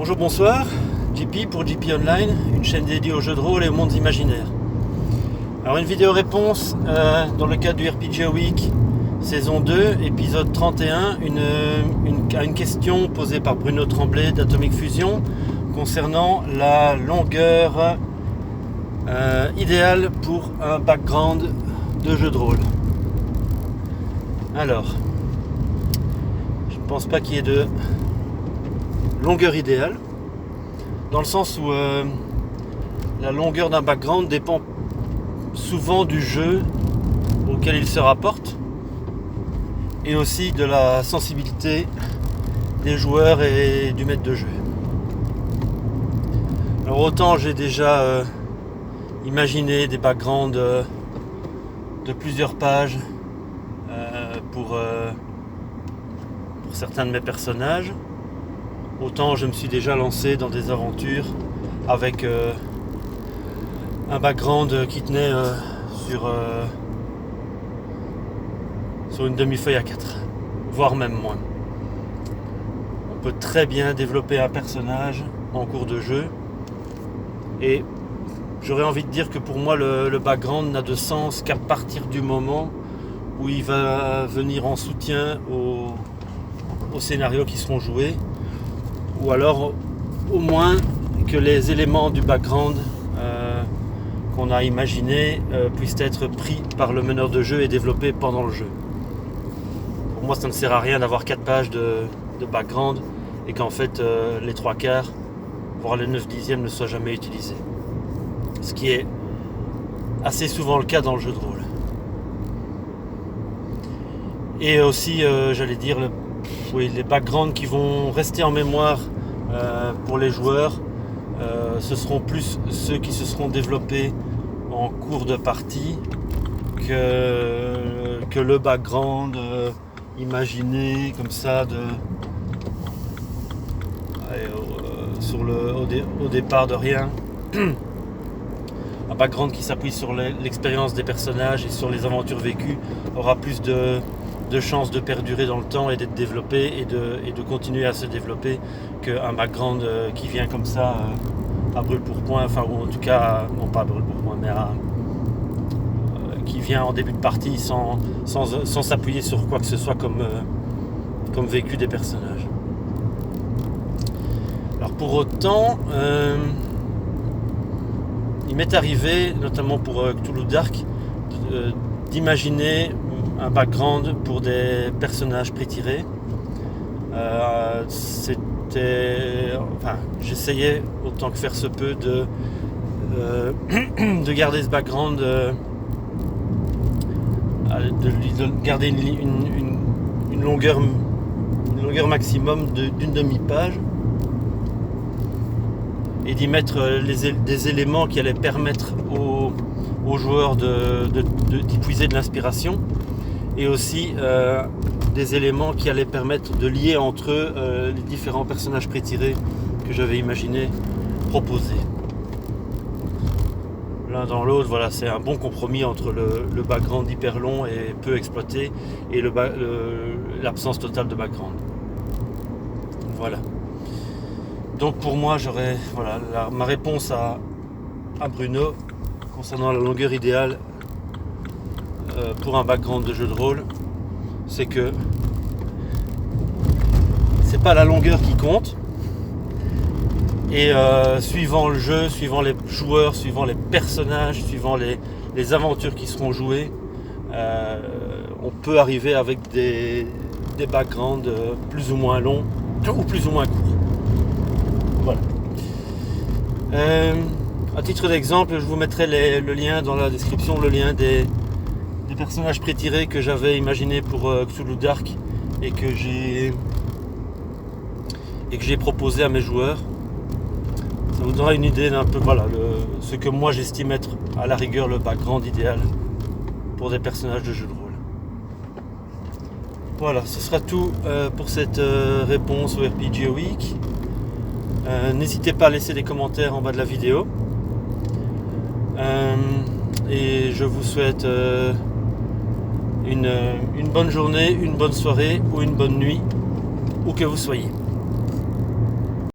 Bonjour, bonsoir, JP pour JP Online, une chaîne dédiée aux jeux de rôle et aux mondes imaginaires. Alors une vidéo réponse dans le cadre du RPG Week saison 2, épisode 31, à une question posée par Bruno Tremblay d'Atomic Fusion concernant la longueur idéale pour un background de jeu de rôle. Alors, je ne pense pas qu'il y ait de longueur idéale, dans le sens où la longueur d'un background dépend souvent du jeu auquel il se rapporte et aussi de la sensibilité des joueurs et du maître de jeu. Alors autant j'ai déjà imaginé des backgrounds de plusieurs pages pour certains de mes personnages, autant je me suis déjà lancé dans des aventures avec un background qui tenait sur une demi-feuille A4, voire même moins. On peut très bien développer un personnage en cours de jeu et j'aurais envie de dire que pour moi le background n'a de sens qu'à partir du moment où il va venir en soutien aux scénarios qui seront joués, ou alors au moins que les éléments du background qu'on a imaginé puissent être pris par le meneur de jeu et développés pendant le jeu. Pour moi, ça ne sert à rien d'avoir 4 pages de background et qu'en fait les 3/4 voire les 9/10 ne soient jamais utilisés, ce qui est assez souvent le cas dans le jeu de rôle. Et aussi j'allais dire les backgrounds qui vont rester en mémoire pour les joueurs, ce seront plus ceux qui se seront développés en cours de partie que le background imaginé comme ça au départ de rien. Un background qui s'appuie sur l'expérience des personnages et sur les aventures vécues aura plus de chances de perdurer dans le temps et d'être développé et de continuer à se développer qu'un background qui vient comme ça à brûle-pourpoint, enfin, ou en tout cas, non pas à brûle-pourpoint, mais qui vient en début de partie sans s'appuyer sur quoi que ce soit comme vécu des personnages. Alors pour autant, il m'est arrivé, notamment pour Cthulhu Dark, d'imaginer un background pour des personnages prétirés. J'essayais autant que faire se peut de garder ce background, de garder une longueur maximum d'une demi-page et d'y mettre des éléments qui allaient permettre aux joueurs d'y puiser de l'inspiration, et aussi des éléments qui allaient permettre de lier entre eux les différents personnages prétirés que j'avais imaginé proposer. L'un dans l'autre, voilà, c'est un bon compromis entre le background hyper long et peu exploité et l'absence totale de background. Voilà. Donc pour moi, ma réponse à Bruno concernant la longueur idéale pour un background de jeu de rôle, c'est que c'est pas la longueur qui compte, et suivant le jeu, suivant les joueurs, suivant les personnages, suivant les aventures qui seront jouées, on peut arriver avec des backgrounds plus ou moins longs ou plus ou moins courts. Voilà. À titre d'exemple, je vous mettrai le lien dans la description, le lien des personnages prétirés que j'avais imaginé pour Cthulhu Dark et que j'ai proposé à mes joueurs. Ça vous donnera une idée d'un peu, ce que moi j'estime être à la rigueur le background idéal pour des personnages de jeux de rôle. Voilà, ce sera tout pour cette réponse au RPG Week. N'hésitez pas à laisser des commentaires en bas de la vidéo. Et je vous souhaite une bonne journée, une bonne soirée ou une bonne nuit, où que vous soyez.